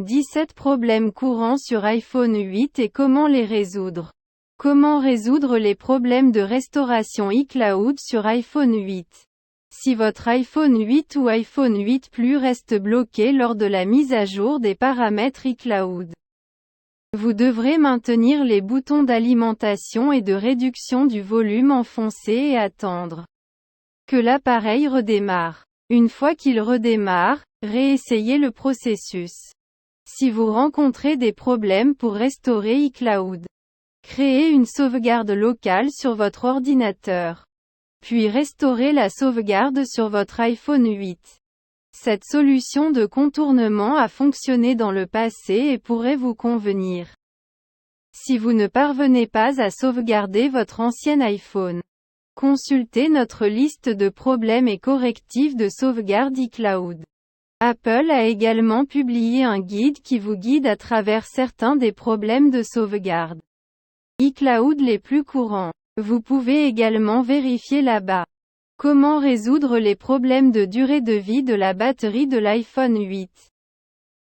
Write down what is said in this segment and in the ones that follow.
17 problèmes courants sur iPhone 8 et comment les résoudre. Comment résoudre les problèmes de restauration iCloud sur iPhone 8? Si votre iPhone 8 ou iPhone 8 Plus reste bloqué lors de la mise à jour des paramètres iCloud, vous devrez maintenir les boutons d'alimentation et de réduction du volume enfoncés et attendre que l'appareil redémarre. Une fois qu'il redémarre, réessayez le processus. Si vous rencontrez des problèmes pour restaurer iCloud, créez une sauvegarde locale sur votre ordinateur. Puis restaurez la sauvegarde sur votre iPhone 8. Cette solution de contournement a fonctionné dans le passé et pourrait vous convenir. Si vous ne parvenez pas à sauvegarder votre ancien iPhone, consultez notre liste de problèmes et correctifs de sauvegarde iCloud. Apple a également publié un guide qui vous guide à travers certains des problèmes de sauvegarde iCloud les plus courants. Vous pouvez également vérifier là-bas. Comment résoudre les problèmes de durée de vie de la batterie de l'iPhone 8?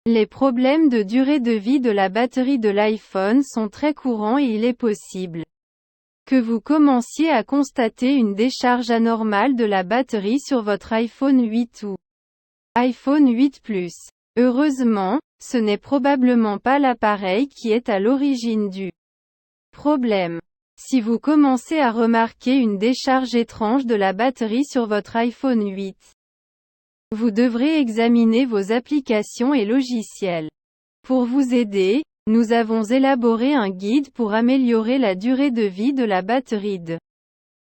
Les problèmes de durée de vie de la batterie de l'iPhone sont très courants et il est possible que vous commenciez à constater une décharge anormale de la batterie sur votre iPhone 8 ou iPhone 8 Plus. Heureusement, ce n'est probablement pas l'appareil qui est à l'origine du problème. Si vous commencez à remarquer une décharge étrange de la batterie sur votre iPhone 8, vous devrez examiner vos applications et logiciels. Pour vous aider, nous avons élaboré un guide pour améliorer la durée de vie de la batterie de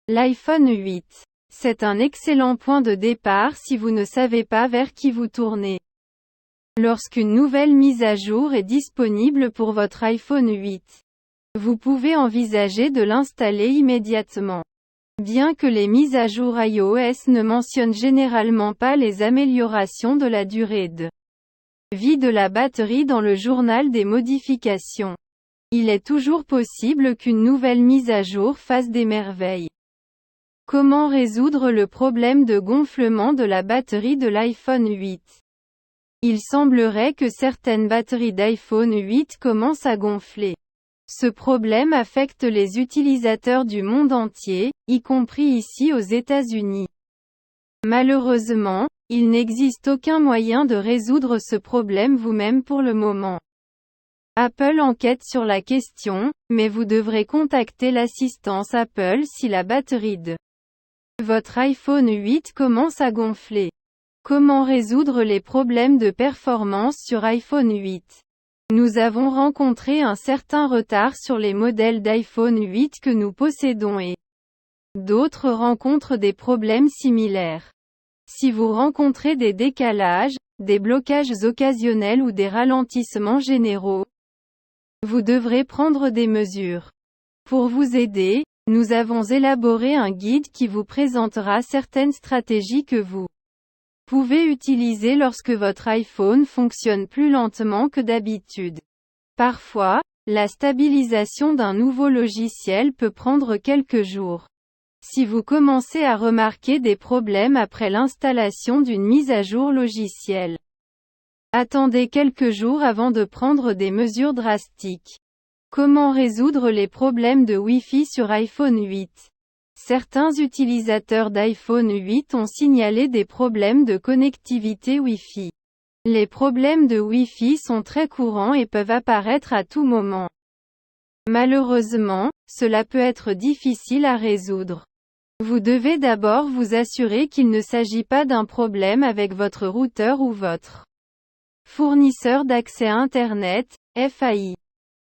l'iPhone 8. C'est un excellent point de départ si vous ne savez pas vers qui vous tournez. Lorsqu'une nouvelle mise à jour est disponible pour votre iPhone 8, vous pouvez envisager de l'installer immédiatement. Bien que les mises à jour iOS ne mentionnent généralement pas les améliorations de la durée de vie de la batterie dans le journal des modifications, il est toujours possible qu'une nouvelle mise à jour fasse des merveilles. Comment résoudre le problème de gonflement de la batterie de l'iPhone 8? Il semblerait que certaines batteries d'iPhone 8 commencent à gonfler. Ce problème affecte les utilisateurs du monde entier, y compris ici aux États-Unis. Malheureusement, il n'existe aucun moyen de résoudre ce problème vous-même pour le moment. Apple enquête sur la question, mais vous devrez contacter l'assistance Apple si la batterie de votre iPhone 8 commence à gonfler. Comment résoudre les problèmes de performance sur iPhone 8? Nous avons rencontré un certain retard sur les modèles d'iPhone 8 que nous possédons et d'autres rencontrent des problèmes similaires. Si vous rencontrez des décalages, des blocages occasionnels ou des ralentissements généraux, vous devrez prendre des mesures. Pour vous aider, nous avons élaboré un guide qui vous présentera certaines stratégies que vous pouvez utiliser lorsque votre iPhone fonctionne plus lentement que d'habitude. Parfois, la stabilisation d'un nouveau logiciel peut prendre quelques jours. Si vous commencez à remarquer des problèmes après l'installation d'une mise à jour logicielle, attendez quelques jours avant de prendre des mesures drastiques. Comment résoudre les problèmes de Wi-Fi sur iPhone 8? Certains utilisateurs d'iPhone 8 ont signalé des problèmes de connectivité Wi-Fi. Les problèmes de Wi-Fi sont très courants et peuvent apparaître à tout moment. Malheureusement, cela peut être difficile à résoudre. Vous devez d'abord vous assurer qu'il ne s'agit pas d'un problème avec votre routeur ou votre fournisseur d'accès Internet, FAI.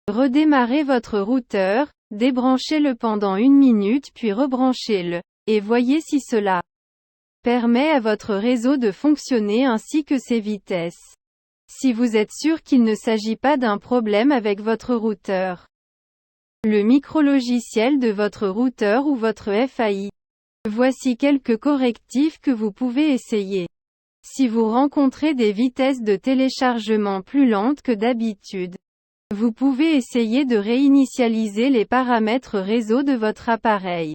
Redémarrez votre routeur, débranchez-le pendant 1 minute puis rebranchez-le, et voyez si cela permet à votre réseau de fonctionner ainsi que ses vitesses. Si vous êtes sûr qu'il ne s'agit pas d'un problème avec votre routeur, le micrologiciel de votre routeur ou votre FAI. Voici quelques correctifs que vous pouvez essayer. Si vous rencontrez des vitesses de téléchargement plus lentes que d'habitude, vous pouvez essayer de réinitialiser les paramètres réseau de votre appareil.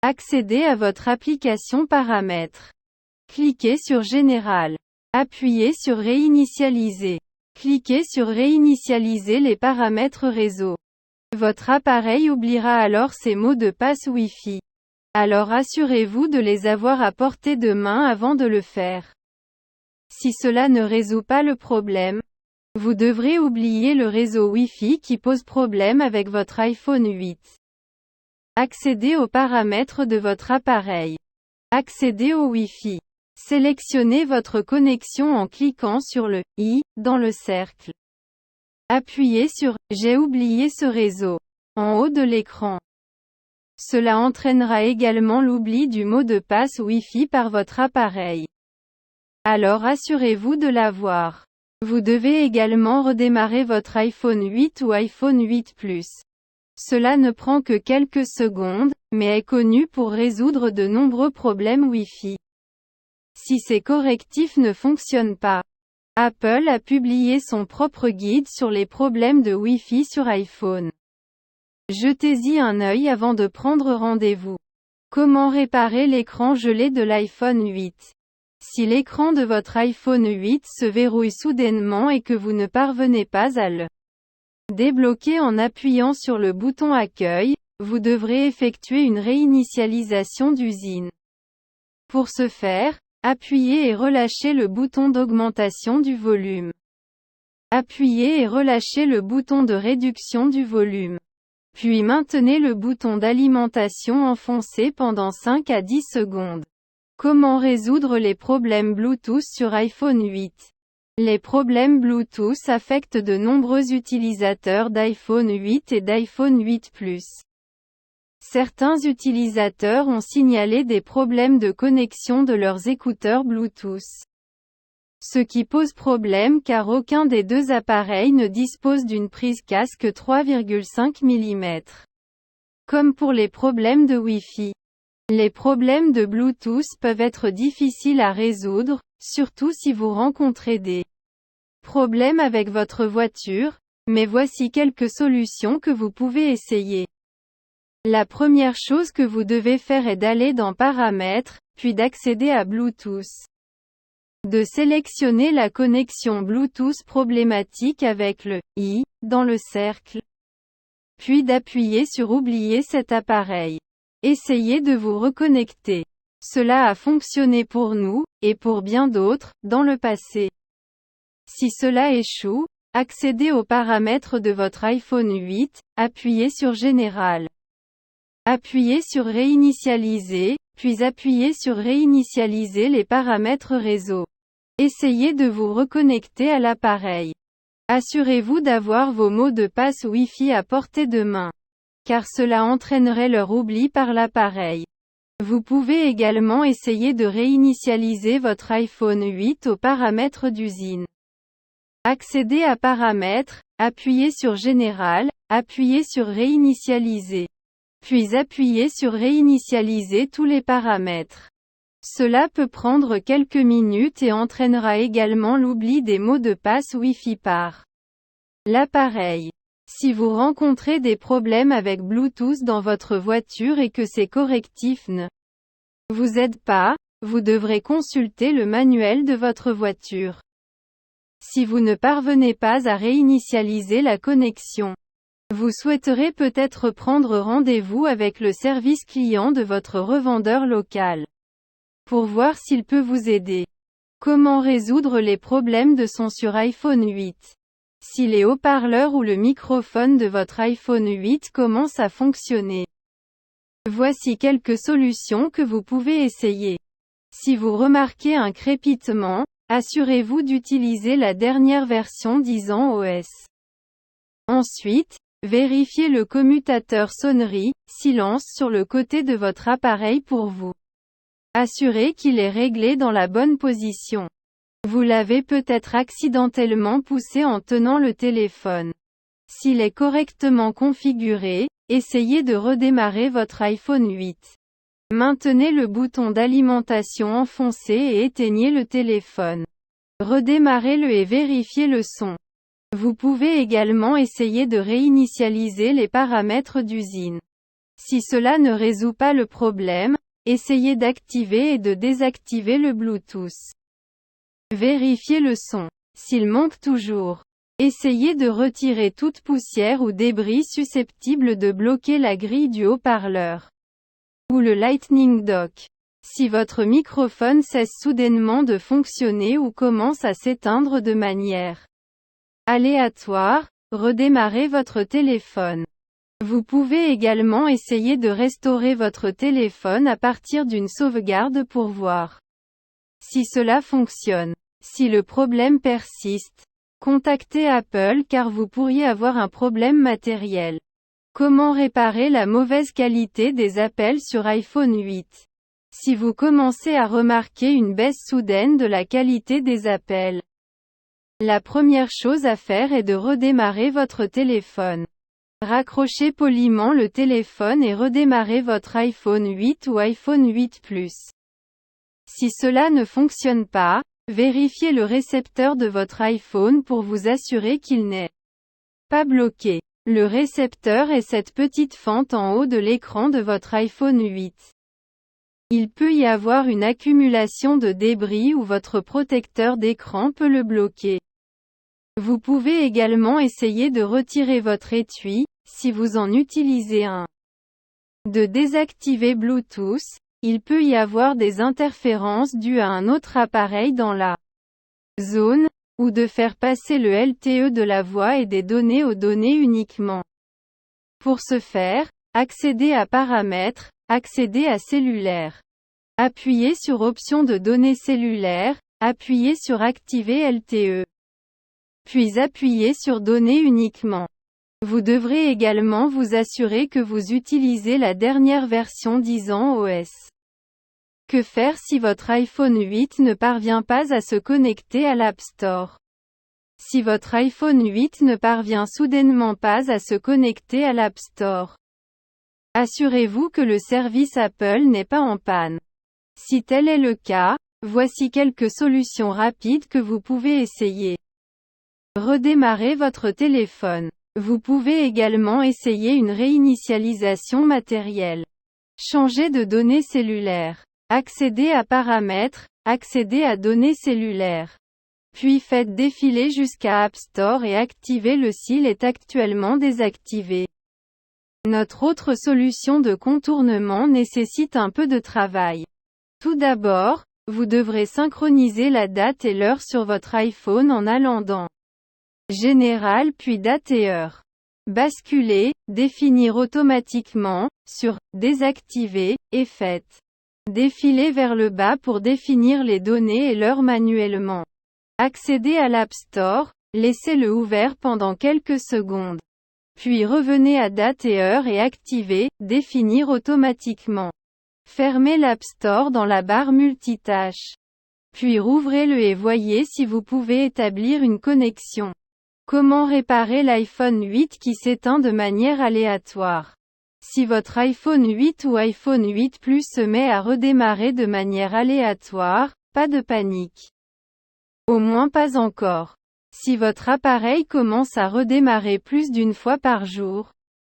Accédez à votre application Paramètres. Cliquez sur Général. Appuyez sur Réinitialiser. Cliquez sur Réinitialiser les paramètres réseau. Votre appareil oubliera alors ses mots de passe Wi-Fi. Alors assurez-vous de les avoir à portée de main avant de le faire. Si cela ne résout pas le problème, vous devrez oublier le réseau Wi-Fi qui pose problème avec votre iPhone 8. Accédez aux paramètres de votre appareil. Accédez au Wi-Fi. Sélectionnez votre connexion en cliquant sur le « i » dans le cercle. Appuyez sur « J'ai oublié ce réseau » en haut de l'écran. Cela entraînera également l'oubli du mot de passe Wi-Fi par votre appareil. Alors assurez-vous de l'avoir. Vous devez également redémarrer votre iPhone 8 ou iPhone 8 Plus. Cela ne prend que quelques secondes, mais est connu pour résoudre de nombreux problèmes Wi-Fi. Si ces correctifs ne fonctionnent pas, Apple a publié son propre guide sur les problèmes de Wi-Fi sur iPhone. Jetez-y un œil avant de prendre rendez-vous. Comment réparer l'écran gelé de l'iPhone 8? Si l'écran de votre iPhone 8 se verrouille soudainement et que vous ne parvenez pas à le débloquer en appuyant sur le bouton Accueil, vous devrez effectuer une réinitialisation d'usine. Pour ce faire, appuyez et relâchez le bouton d'augmentation du volume. Appuyez et relâchez le bouton de réduction du volume. Puis maintenez le bouton d'alimentation enfoncé pendant 5 à 10 secondes. Comment résoudre les problèmes Bluetooth sur iPhone 8? Les problèmes Bluetooth affectent de nombreux utilisateurs d'iPhone 8 et d'iPhone 8 Plus. Certains utilisateurs ont signalé des problèmes de connexion de leurs écouteurs Bluetooth. Ce qui pose problème car aucun des deux appareils ne dispose d'une prise casque 3,5 mm. Comme pour les problèmes de Wi-Fi. Les problèmes de Bluetooth peuvent être difficiles à résoudre, surtout si vous rencontrez des problèmes avec votre voiture, mais voici quelques solutions que vous pouvez essayer. La première chose que vous devez faire est d'aller dans Paramètres, puis d'accéder à Bluetooth. De sélectionner la connexion Bluetooth problématique avec le « i » dans le cercle. Puis d'appuyer sur Oublier cet appareil. Essayez de vous reconnecter. Cela a fonctionné pour nous, et pour bien d'autres, dans le passé. Si cela échoue, accédez aux paramètres de votre iPhone 8, appuyez sur Général. Appuyez sur Réinitialiser, puis appuyez sur Réinitialiser les paramètres réseau. Essayez de vous reconnecter à l'appareil. Assurez-vous d'avoir vos mots de passe Wi-Fi à portée de main. Car cela entraînerait leur oubli par l'appareil. Vous pouvez également essayer de réinitialiser votre iPhone 8 aux paramètres d'usine. Accédez à Paramètres, appuyez sur Général, appuyez sur Réinitialiser. Puis appuyez sur Réinitialiser tous les paramètres. Cela peut prendre quelques minutes et entraînera également l'oubli des mots de passe Wi-Fi par l'appareil. Si vous rencontrez des problèmes avec Bluetooth dans votre voiture et que ces correctifs ne vous aident pas, vous devrez consulter le manuel de votre voiture. Si vous ne parvenez pas à réinitialiser la connexion, vous souhaiterez peut-être prendre rendez-vous avec le service client de votre revendeur local pour voir s'il peut vous aider. Comment résoudre les problèmes de son sur iPhone 8? Si les haut-parleurs ou le microphone de votre iPhone 8 commencent à fonctionner, voici quelques solutions que vous pouvez essayer. Si vous remarquez un crépitement, assurez-vous d'utiliser la dernière version d'iOS. Ensuite, vérifiez le commutateur sonnerie, silence sur le côté de votre appareil pour vous assurer qu'il est réglé dans la bonne position. Vous l'avez peut-être accidentellement poussé en tenant le téléphone. S'il est correctement configuré, essayez de redémarrer votre iPhone 8. Maintenez le bouton d'alimentation enfoncé et éteignez le téléphone. Redémarrez-le et vérifiez le son. Vous pouvez également essayer de réinitialiser les paramètres d'usine. Si cela ne résout pas le problème, essayez d'activer et de désactiver le Bluetooth. Vérifiez le son. S'il manque toujours, Essayez de retirer toute poussière ou débris susceptible de bloquer la grille du haut-parleur ou le Lightning Dock. Si votre microphone cesse soudainement de fonctionner ou commence à s'éteindre de manière aléatoire, redémarrez votre téléphone. Vous pouvez également essayer de restaurer votre téléphone à partir d'une sauvegarde pour voir si cela fonctionne. Si le problème persiste, contactez Apple car vous pourriez avoir un problème matériel. Comment réparer la mauvaise qualité des appels sur iPhone 8? Si vous commencez à remarquer une baisse soudaine de la qualité des appels, la première chose à faire est de redémarrer votre téléphone. Raccrochez poliment le téléphone et redémarrez votre iPhone 8 ou iPhone 8 Plus. Si cela ne fonctionne pas, vérifiez le récepteur de votre iPhone pour vous assurer qu'il n'est pas bloqué. Le récepteur est cette petite fente en haut de l'écran de votre iPhone 8. Il peut y avoir une accumulation de débris ou votre protecteur d'écran peut le bloquer. Vous pouvez également essayer de retirer votre étui, si vous en utilisez un. De désactiver Bluetooth, il peut y avoir des interférences dues à un autre appareil dans la zone, ou de faire passer le LTE de la voix et des données aux données uniquement. Pour ce faire, accédez à Paramètres, accédez à Cellulaire. Appuyez sur Options de données cellulaires, appuyez sur Activer LTE. Puis appuyez sur Données uniquement. Vous devrez également vous assurer que vous utilisez la dernière version 10 ans OS. Que faire si votre iPhone 8 ne parvient pas à se connecter à l'App Store? Si votre iPhone 8 ne parvient soudainement pas à se connecter à l'App Store, assurez-vous que le service Apple n'est pas en panne. Si tel est le cas, voici quelques solutions rapides que vous pouvez essayer. Redémarrez votre téléphone. Vous pouvez également essayer une réinitialisation matérielle. Changez de données cellulaires. Accédez à Paramètres, accédez à Données cellulaires. Puis faites défiler jusqu'à App Store et activez-le s'il est actuellement désactivé. Notre autre solution de contournement nécessite un peu de travail. Tout d'abord, vous devrez synchroniser la date et l'heure sur votre iPhone en allant dans Général puis Date et heure. Basculez, Définir automatiquement, sur Désactiver, et faites défiler vers le bas pour définir les données et l'heure manuellement. Accédez à l'App Store, laissez-le ouvert pendant quelques secondes. Puis revenez à Date et heure et activez Définir automatiquement. Fermez l'App Store dans la barre multitâche. Puis rouvrez-le et voyez si vous pouvez établir une connexion. Comment réparer l'iPhone 8 qui s'éteint de manière aléatoire? Si votre iPhone 8 ou iPhone 8 Plus se met à redémarrer de manière aléatoire, pas de panique. Au moins pas encore. Si votre appareil commence à redémarrer plus d'une fois par jour,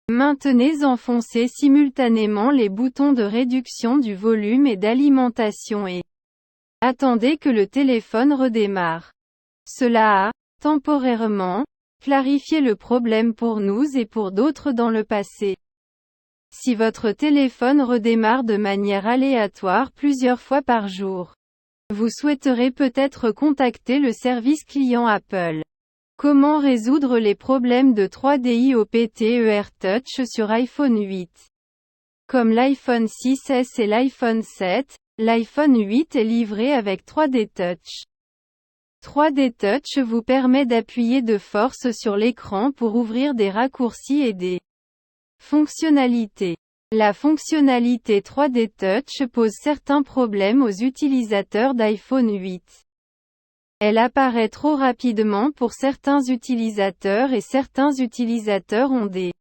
maintenez enfoncés simultanément les boutons de réduction du volume et d'alimentation et attendez que le téléphone redémarre. Cela a, temporairement, clarifié le problème pour nous et pour d'autres dans le passé. Si votre téléphone redémarre de manière aléatoire plusieurs fois par jour, vous souhaiterez peut-être contacter le service client Apple. Comment résoudre les problèmes de 3DI OPTER Touch sur iPhone 8? Comme l'iPhone 6S et l'iPhone 7, l'iPhone 8 est livré avec 3D Touch. 3D Touch vous permet d'appuyer de force sur l'écran pour ouvrir des raccourcis et des fonctionnalités. La fonctionnalité 3D Touch pose certains problèmes aux utilisateurs d'iPhone 8. Elle apparaît trop rapidement pour certains utilisateurs et certains utilisateurs ont des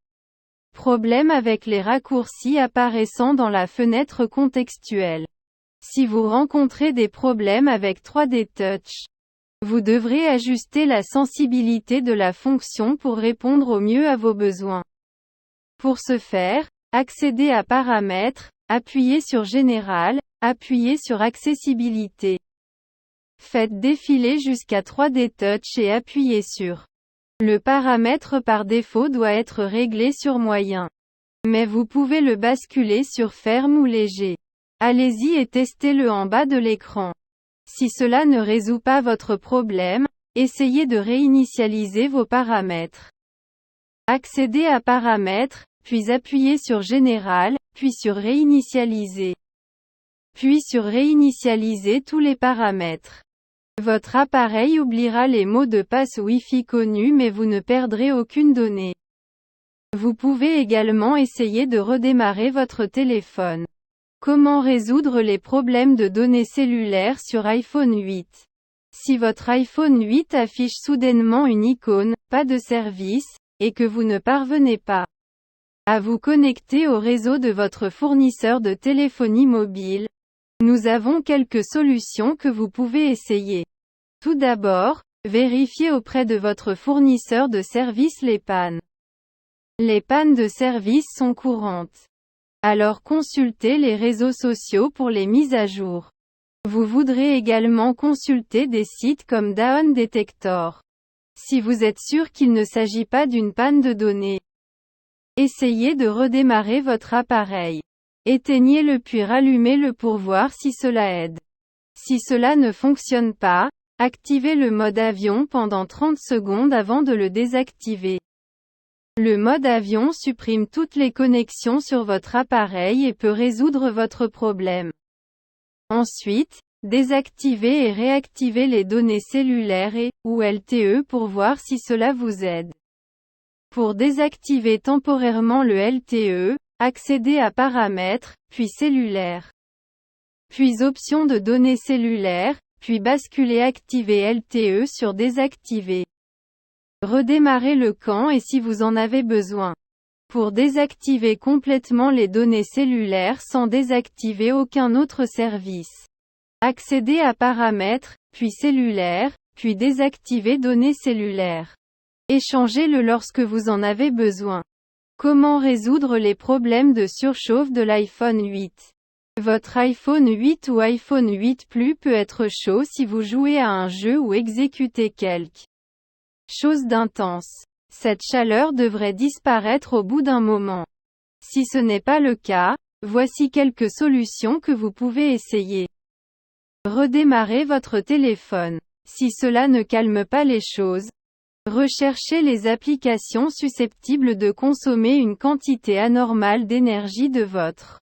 problèmes avec les raccourcis apparaissant dans la fenêtre contextuelle. Si vous rencontrez des problèmes avec 3D Touch, vous devrez ajuster la sensibilité de la fonction pour répondre au mieux à vos besoins. Pour ce faire, accédez à Paramètres, appuyez sur Général, appuyez sur Accessibilité. Faites défiler jusqu'à 3D Touch et appuyez sur Le paramètre par défaut doit être réglé sur moyen. Mais vous pouvez le basculer sur ferme ou léger. Allez-y et testez-le en bas de l'écran. Si cela ne résout pas votre problème, essayez de réinitialiser vos paramètres. Accédez à Paramètres, puis appuyez sur Général, puis sur Réinitialiser. Puis sur Réinitialiser tous les paramètres. Votre appareil oubliera les mots de passe Wi-Fi connus mais vous ne perdrez aucune donnée. Vous pouvez également essayer de redémarrer votre téléphone. Comment résoudre les problèmes de données cellulaires sur iPhone 8? Si votre iPhone 8 affiche soudainement une icône « Pas de service » et que vous ne parvenez pas à vous connecter au réseau de votre fournisseur de téléphonie mobile, nous avons quelques solutions que vous pouvez essayer. Tout d'abord, vérifiez auprès de votre fournisseur de service les pannes. Les pannes de service sont courantes. Alors consultez les réseaux sociaux pour les mises à jour. Vous voudrez également consulter des sites comme Down Detector. Si vous êtes sûr qu'il ne s'agit pas d'une panne de données, essayez de redémarrer votre appareil. Éteignez-le puis rallumez-le pour voir si cela aide. Si cela ne fonctionne pas, activez le mode avion pendant 30 secondes avant de le désactiver. Le mode avion supprime toutes les connexions sur votre appareil et peut résoudre votre problème. Ensuite, désactivez et réactivez les données cellulaires ou LTE pour voir si cela vous aide. Pour désactiver temporairement le LTE, accédez à Paramètres, puis Cellulaire. Puis Options de données cellulaires, puis basculez Activer LTE sur Désactiver. Redémarrez le camp et si vous en avez besoin. Pour désactiver complètement les données cellulaires sans désactiver aucun autre service, accédez à Paramètres, puis Cellulaire, puis Désactiver données cellulaires. Échangez-le lorsque vous en avez besoin. Comment résoudre les problèmes de surchauffe de l'iPhone 8? Votre iPhone 8 ou iPhone 8 Plus peut être chaud si vous jouez à un jeu ou exécutez quelque chose d'intense. Cette chaleur devrait disparaître au bout d'un moment. Si ce n'est pas le cas, voici quelques solutions que vous pouvez essayer. Redémarrez votre téléphone. Si cela ne calme pas les choses, recherchez les applications susceptibles de consommer une quantité anormale d'énergie de votre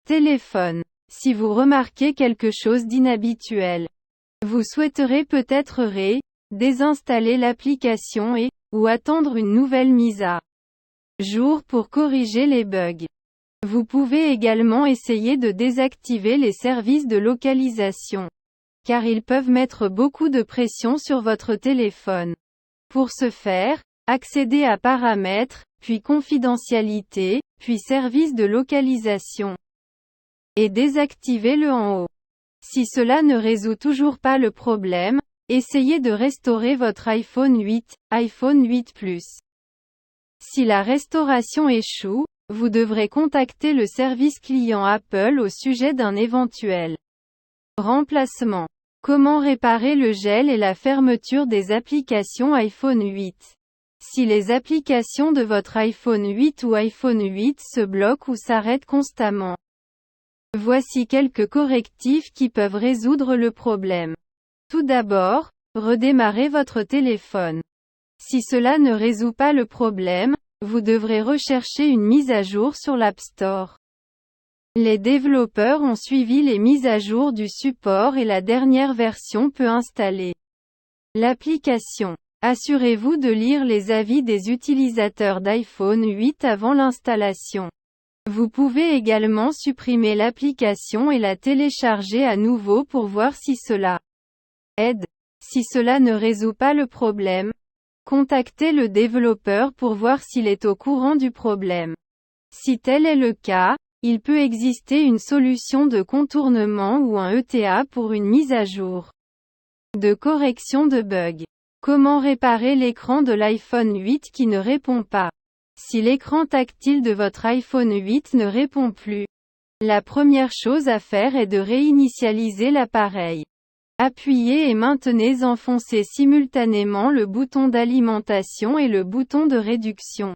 téléphone. Si vous remarquez quelque chose d'inhabituel, vous souhaiterez peut-être désinstaller l'application ou attendre une nouvelle mise à jour pour corriger les bugs. Vous pouvez également essayer de désactiver les services de localisation, car ils peuvent mettre beaucoup de pression sur votre téléphone. Pour ce faire, accédez à Paramètres, puis Confidentialité, puis Services de localisation. Et désactivez-le en haut. Si cela ne résout toujours pas le problème, essayez de restaurer votre iPhone 8, iPhone 8 Plus. Si la restauration échoue, vous devrez contacter le service client Apple au sujet d'un éventuel remplacement. Comment réparer le gel et la fermeture des applications iPhone 8? Si les applications de votre iPhone 8 ou iPhone 8 se bloquent ou s'arrêtent constamment, voici quelques correctifs qui peuvent résoudre le problème. Tout d'abord, redémarrez votre téléphone. Si cela ne résout pas le problème, vous devrez rechercher une mise à jour sur l'App Store. Les développeurs ont suivi les mises à jour du support et la dernière version peut installer l'application. Assurez-vous de lire les avis des utilisateurs d'iPhone 8 avant l'installation. Vous pouvez également supprimer l'application et la télécharger à nouveau pour voir si cela aide. Si cela ne résout pas le problème, contactez le développeur pour voir s'il est au courant du problème. Si tel est le cas, il peut exister une solution de contournement ou un ETA pour une mise à jour de correction de bugs. Comment réparer l'écran de l'iPhone 8 qui ne répond pas? Si l'écran tactile de votre iPhone 8 ne répond plus, la première chose à faire est de réinitialiser l'appareil. Appuyez et maintenez enfoncés simultanément le bouton d'alimentation et le bouton de réduction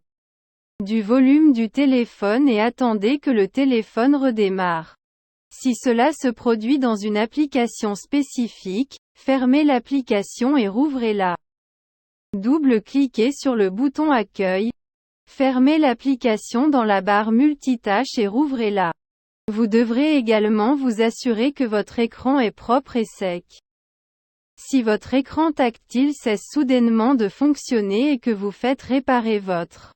du volume du téléphone et attendez que le téléphone redémarre. Si cela se produit dans une application spécifique, fermez l'application et rouvrez-la. Double-cliquez sur le bouton Accueil. Fermez l'application dans la barre multitâche et rouvrez-la. Vous devrez également vous assurer que votre écran est propre et sec. Si votre écran tactile cesse soudainement de fonctionner et que vous faites réparer votre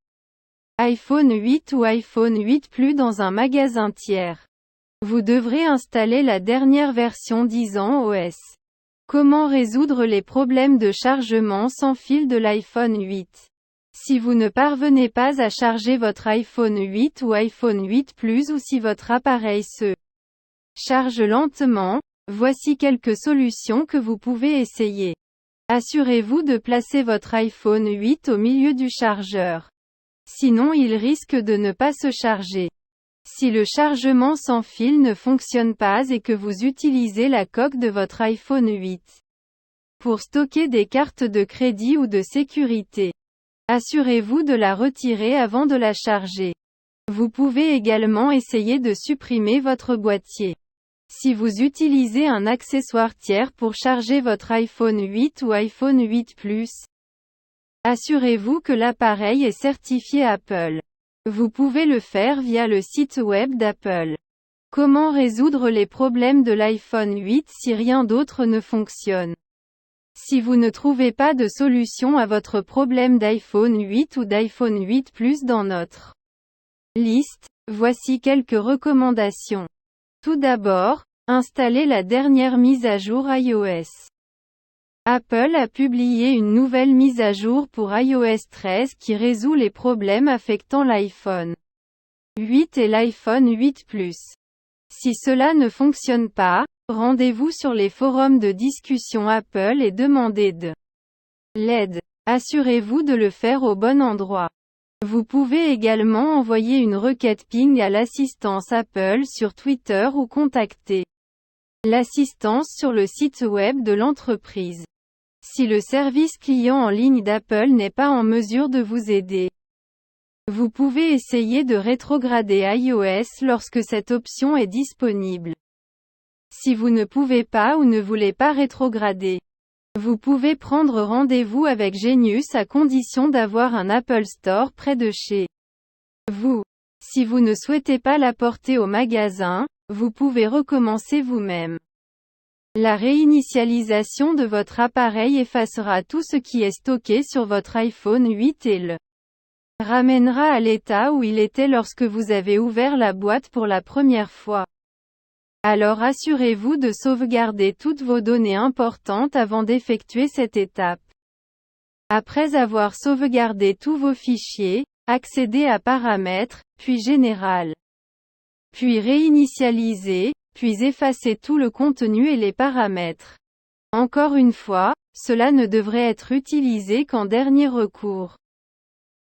iPhone 8 ou iPhone 8 Plus dans un magasin tiers, vous devrez installer la dernière version 10 ans OS. Comment résoudre les problèmes de chargement sans fil de l'iPhone 8? Si vous ne parvenez pas à charger votre iPhone 8 ou iPhone 8 Plus ou si votre appareil se charge lentement, voici quelques solutions que vous pouvez essayer. Assurez-vous de placer votre iPhone 8 au milieu du chargeur. Sinon il risque de ne pas se charger. Si le chargement sans fil ne fonctionne pas et que vous utilisez la coque de votre iPhone 8 pour stocker des cartes de crédit ou de sécurité, assurez-vous de la retirer avant de la charger. Vous pouvez également essayer de supprimer votre boîtier. Si vous utilisez un accessoire tiers pour charger votre iPhone 8 ou iPhone 8 Plus, assurez-vous que l'appareil est certifié Apple. Vous pouvez le faire via le site web d'Apple. Comment résoudre les problèmes de l'iPhone 8 si rien d'autre ne fonctionne? Si vous ne trouvez pas de solution à votre problème d'iPhone 8 ou d'iPhone 8 Plus dans notre liste, voici quelques recommandations. Tout d'abord, installez la dernière mise à jour iOS. Apple a publié une nouvelle mise à jour pour iOS 13 qui résout les problèmes affectant l'iPhone 8 et l'iPhone 8 Plus. Si cela ne fonctionne pas, rendez-vous sur les forums de discussion Apple et demandez de l'aide. Assurez-vous de le faire au bon endroit. Vous pouvez également envoyer une requête ping à l'assistance Apple sur Twitter ou contacter l'assistance sur le site web de l'entreprise. Si le service client en ligne d'Apple n'est pas en mesure de vous aider, vous pouvez essayer de rétrograder iOS lorsque cette option est disponible. Si vous ne pouvez pas ou ne voulez pas rétrograder, vous pouvez prendre rendez-vous avec Genius à condition d'avoir un Apple Store près de chez vous. Si vous ne souhaitez pas l'apporter au magasin, vous pouvez recommencer vous-même. La réinitialisation de votre appareil effacera tout ce qui est stocké sur votre iPhone 8 et le ramènera à l'état où il était lorsque vous avez ouvert la boîte pour la première fois. Alors assurez-vous de sauvegarder toutes vos données importantes avant d'effectuer cette étape. Après avoir sauvegardé tous vos fichiers, accédez à Paramètres, puis Général. Puis réinitialiser, puis effacer tout le contenu et les paramètres. Encore une fois, cela ne devrait être utilisé qu'en dernier recours.